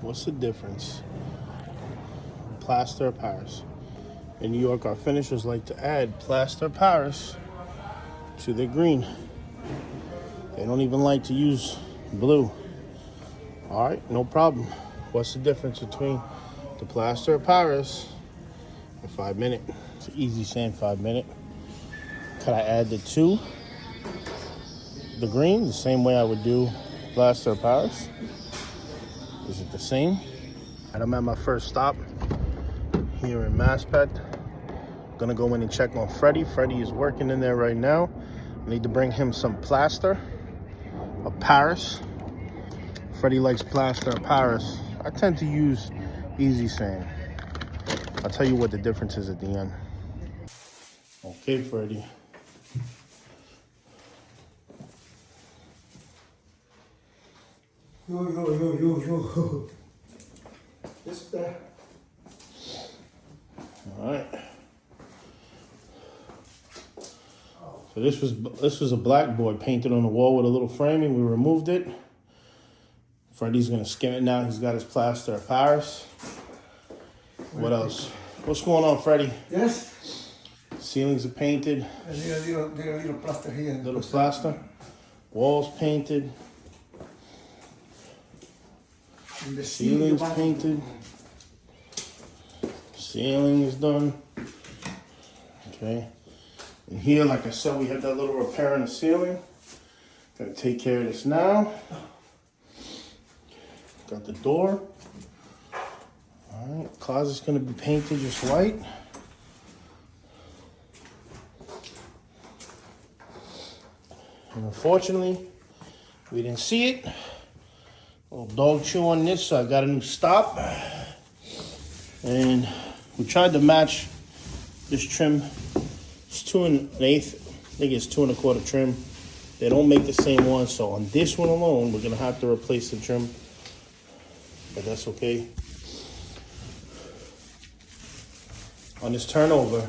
What's the difference? Plaster of Paris. In New York, our finishers like to add plaster of Paris to their green. They don't even like to use blue. All right, no problem. What's the difference between the plaster of Paris and 5 minute? It's easy saying 5 minute. Could I add the two? The green, the same way I would do plaster of Paris? Is it the same? And I'm at my first stop here in Maspeth. Gonna go in and check on Freddie. Freddie is working in there right now. I need to bring him some plaster of Paris. Freddie likes plaster of Paris. I tend to use Easy Sand. I'll tell you what the difference is at the end. Okay, Freddie. Yo. It's there. All right. So this was a blackboard painted on the wall with a little framing. We removed it. Freddie's gonna skim it now. He's got his plaster of Paris. What else? What's going on, Freddie? Yes? Ceilings are painted. There's a little plaster here. Little plaster. Walls painted. And the Ceilings painted. Ceiling is done. Okay. And here, like I said, we have that little repair in the ceiling. Gotta take care of this now. Got the door. All right, closet's gonna be painted just white. And unfortunately, we didn't see it. Little dog chew on this, so I got a new stop. And we tried to match this trim. It's 2 1/8. I think it's 2 1/4 trim. They don't make the same one, so on this one alone, we're gonna have to replace the trim. But that's okay. On this turnover,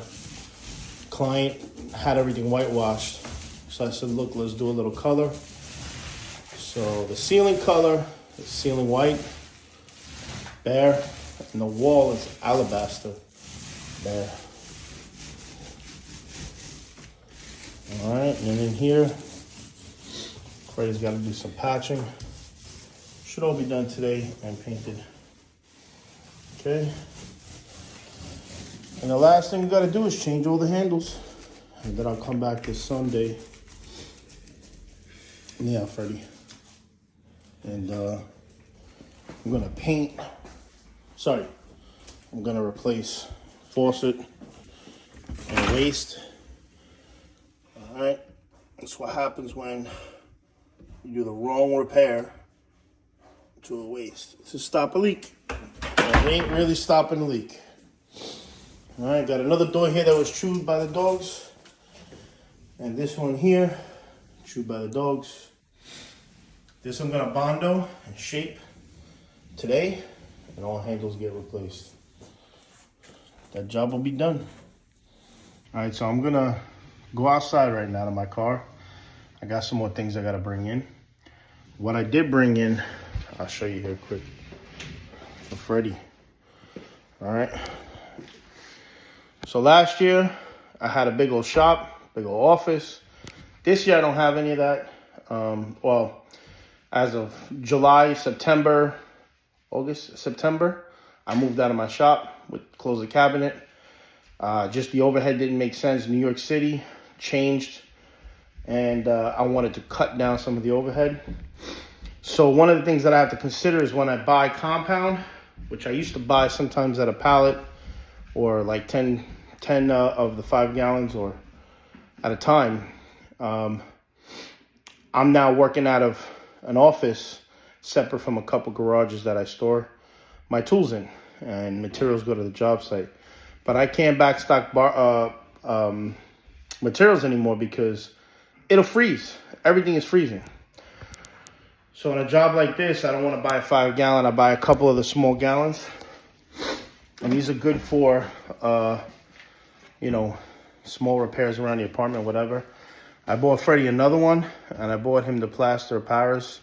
client had everything whitewashed. So I said, look, let's do a little color. So the ceiling color is ceiling white, bare, and the wall is alabaster, bare. All right, and then in here, Freddie's got to do some patching. Should all be done today and painted. Okay. And the last thing we got to do is change all the handles. And then I'll come back this Sunday. Yeah, Freddie. And I'm going to paint. Sorry. I'm going to replace faucet and waste. All right. That's what happens when you do the wrong repair to a waste. To stop a leak. And it ain't really stopping the leak. All right, got another door here that was chewed by the dogs. And this one here, chewed by the dogs. This I'm gonna Bondo and shape today, and all handles get replaced. That job will be done. All right, so I'm gonna go outside right now to my car. I got some more things I gotta bring in. What I did bring in, I'll show you here quick, for Freddie. All right. So last year, I had a big old shop, big old office. This year, I don't have any of that. Well, as of July, September, I moved out of my shop, closed the cabinet. Just the overhead didn't make sense. New York City changed, and I wanted to cut down some of the overhead. So one of the things that I have to consider is when I buy compound, which I used to buy sometimes at a pallet, or like 10 of the 5 gallons or at a time. I'm now working out of an office separate from a couple garages that I store my tools in, and materials go to the job site. But I can't backstock materials anymore because it'll freeze. Everything is freezing. So on a job like this, I don't want to buy a 5 gallon. I buy a couple of the small gallons. And these are good for, small repairs around the apartment, whatever. I bought Freddie another one, and I bought him the plaster of Paris,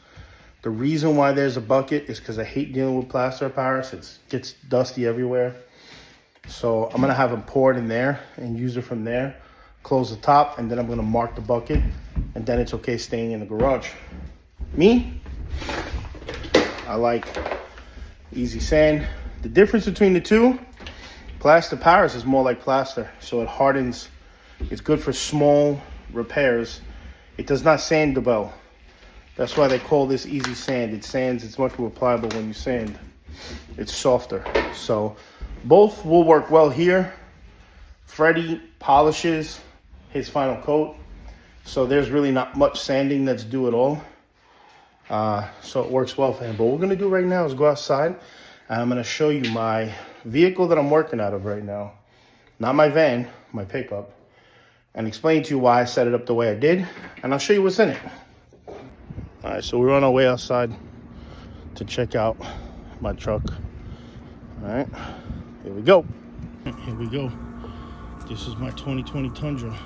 The reason why there's a bucket is because I hate dealing with plaster of Paris. It gets dusty everywhere. So I'm gonna have them pour it in there and use it from there. Close the top, and then I'm gonna mark the bucket, and then it's okay staying in the garage. Me, I like Easy Sand. The difference between the two, plaster Paris is more like plaster, so it hardens. It's good for small repairs. It does not sand well. That's why they call this Easy Sand. It sands, it's much more pliable when you sand. It's softer. So both will work well here. Freddie polishes his final coat, so there's really not much sanding that's due at all. So it works well for him. But what we're gonna do right now is go outside, and I'm gonna show you my vehicle that I'm working out of right now. Not my van, my pickup. And explain to you why I set it up the way I did, and I'll show you what's in it. All right, so we're on our way outside to check out my truck. All right, here we go. Here we go. This is my 2020 Tundra.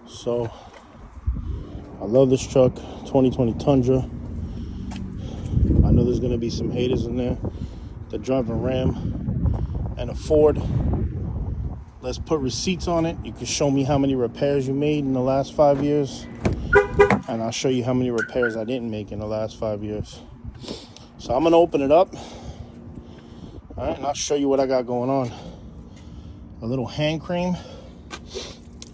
So, I love this truck, 2020 Tundra. I know there's gonna be some haters in there that drive a Ram and a Ford. Let's put receipts on it. You can show me how many repairs you made in the last 5 years, and I'll show you how many repairs I didn't make in the last 5 years. So I'm gonna open it up, all right, and I'll show you what I got going on. A little hand cream,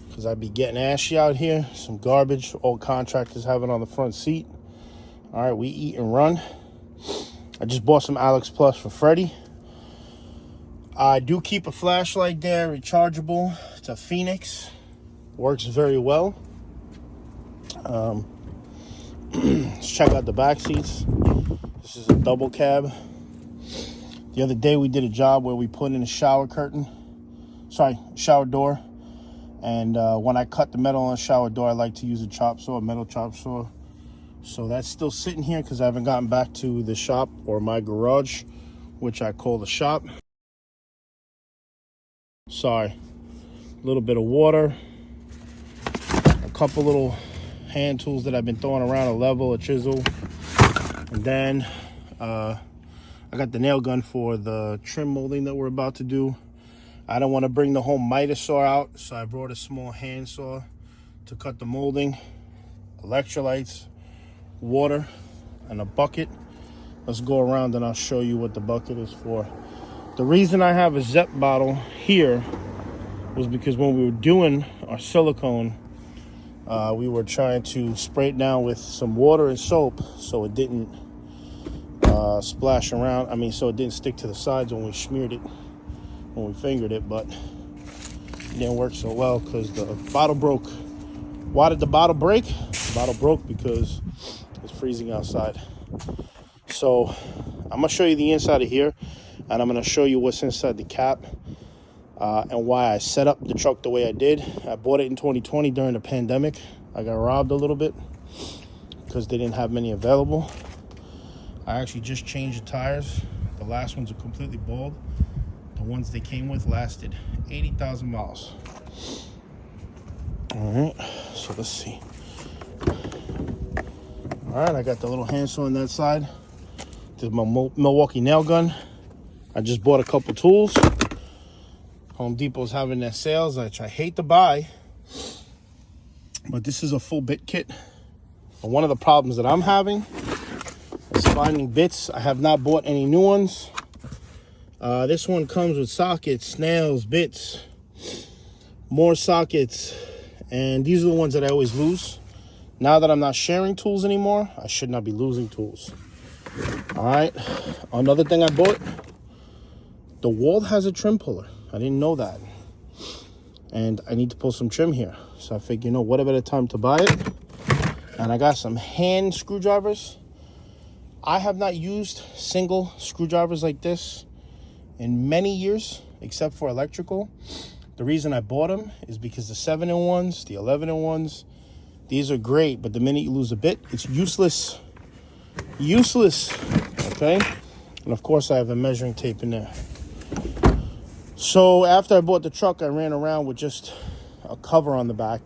because I'd be getting ashy out here. Some garbage all contractors have it on the front seat. All right, we eat and run. I just bought some Alex Plus for Freddie. I do keep a flashlight there, rechargeable. It's a Phoenix. Works very well. Let's check out the back seats. This is a double cab. The other day we did a job where we put in a shower curtain. Sorry, shower door. And when I cut the metal on the shower door, I like to use a chop saw, a metal chop saw. So that's still sitting here because I haven't gotten back to the shop or my garage, which I call the shop. Sorry, a little bit of water, a couple little hand tools that I've been throwing around, a level, a chisel, and then I got the nail gun for the trim molding that we're about to do. I don't want to bring the whole miter saw out, so I brought a small hand saw to cut the molding, electrolytes, water, and a bucket. Let's go around and I'll show you what the bucket is for. The reason I have a Zep bottle here was because when we were doing our silicone, we were trying to spray it down with some water and soap so it didn't splash around. I mean, so it didn't stick to the sides when we smeared it, when we fingered it, but it didn't work so well because the bottle broke. Why did the bottle break? The bottle broke because it's freezing outside. So I'm gonna show you the inside of here, and I'm gonna show you what's inside the cap and why I set up the truck the way I did. I bought it in 2020 during the pandemic. I got robbed a little bit because they didn't have many available. I actually just changed the tires. The last ones are completely bald. The ones they came with lasted 80,000 miles. All right, so let's see. All right, I got the little handsaw on that side. This is my Milwaukee nail gun. I just bought a couple tools. Home Depot's having their sales, which I hate to buy. But this is a full bit kit. And one of the problems that I'm having is finding bits. I have not bought any new ones. This one comes with sockets, nails, bits, more sockets. And these are the ones that I always lose. Now that I'm not sharing tools anymore, I should not be losing tools. All right, another thing I bought, the Wald has a trim puller. I didn't know that. And I need to pull some trim here. So I figured, you know, what a better time to buy it. And I got some hand screwdrivers. I have not used single screwdrivers like this in many years, except for electrical. The reason I bought them is because the 7-in-1s, the 11-in-1s, these are great, but the minute you lose a bit, it's useless. Useless, okay? And of course, I have a measuring tape in there. So after I bought the truck, I ran around with just a cover on the back,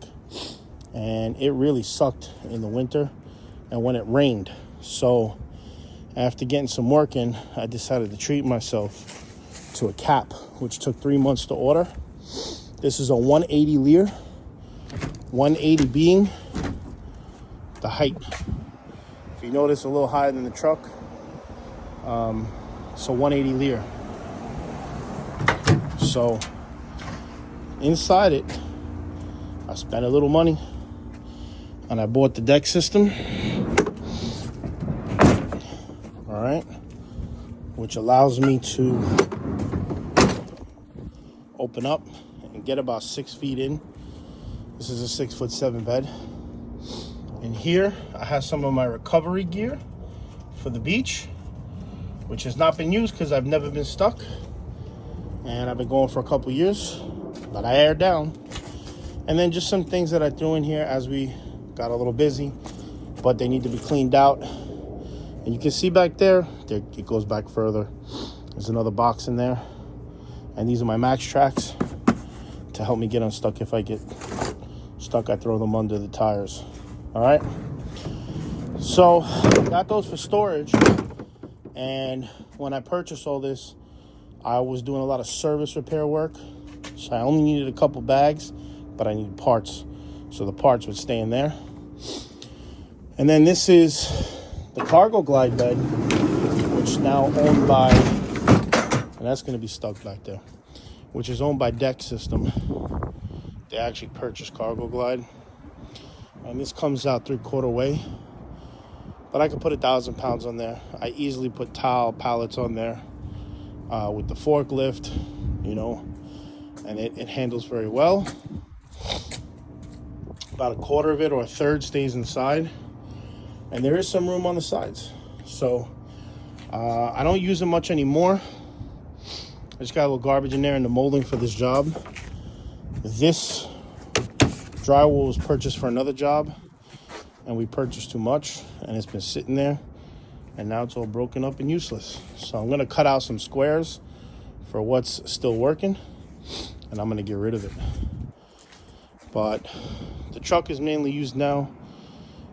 and it really sucked in the winter and when it rained. So after getting some work in, I decided to treat myself to a cap, which took 3 months to order. This is a 180 Lear, 180 being the height. If you notice, a little higher than the truck. So 180 Lear. So inside it, I spent a little money and I bought the deck system. All right, which allows me to open up and get about 6 feet in. This is a 6'7" bed. And here I have some of my recovery gear for the beach, which has not been used because I've never been stuck. And I've been going for a couple years, but I aired down. And then just some things that I threw in here as we got a little busy, but they need to be cleaned out. And you can see back there, it goes back further. There's another box in there. And these are my Max Tracks to help me get unstuck. If I get stuck, I throw them under the tires. All right. So got those for storage. And when I purchased all this, I was doing a lot of service repair work. So I only needed a couple bags, but I needed parts. So the parts would stay in there. And then this is the cargo glide bed, which is now owned by, and that's going to be stuck back there, which is owned by Deck System. They actually purchased Cargo Glide. And this comes out 3/4 way. But I could put 1,000 pounds on there. I easily put tile pallets on there with the forklift, you know, and it handles very well. About 1/4 of it or 1/3 stays inside. And there is some room on the sides. So I don't use it much anymore. I just got a little garbage in there in the molding for this job. This drywall was purchased for another job, and we purchased too much, and it's been sitting there, and now it's all broken up and useless. So I'm gonna cut out some squares for what's still working, and I'm gonna get rid of it. But the truck is mainly used now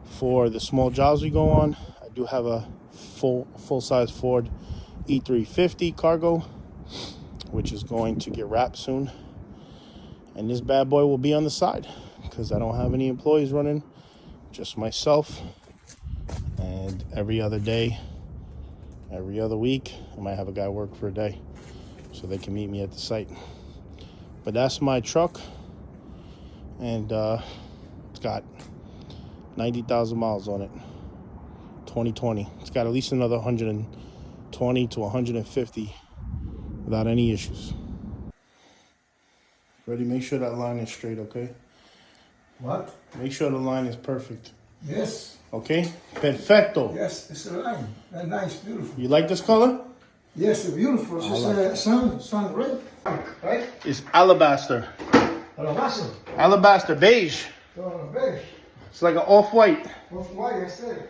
for the small jobs we go on. I do have a full-size Ford E350 cargo, which is going to get wrapped soon. And this bad boy will be on the side because I don't have any employees running, just myself. And every other day, every other week, I might have a guy work for a day so they can meet me at the site. But that's my truck, and it's got 90,000 miles on it. 2020. It's got at least another 120 to 150 without any issues. Ready? Make sure that line is straight, okay? What? Make sure the line is perfect. Yes. Okay? Perfecto. Yes, it's a line. Very nice, beautiful. You like this color? Yes, it's beautiful. It's sun red, right? It's alabaster. Alabaster. Alabaster beige. Oh, beige. It's like an off-white. Off white, I said.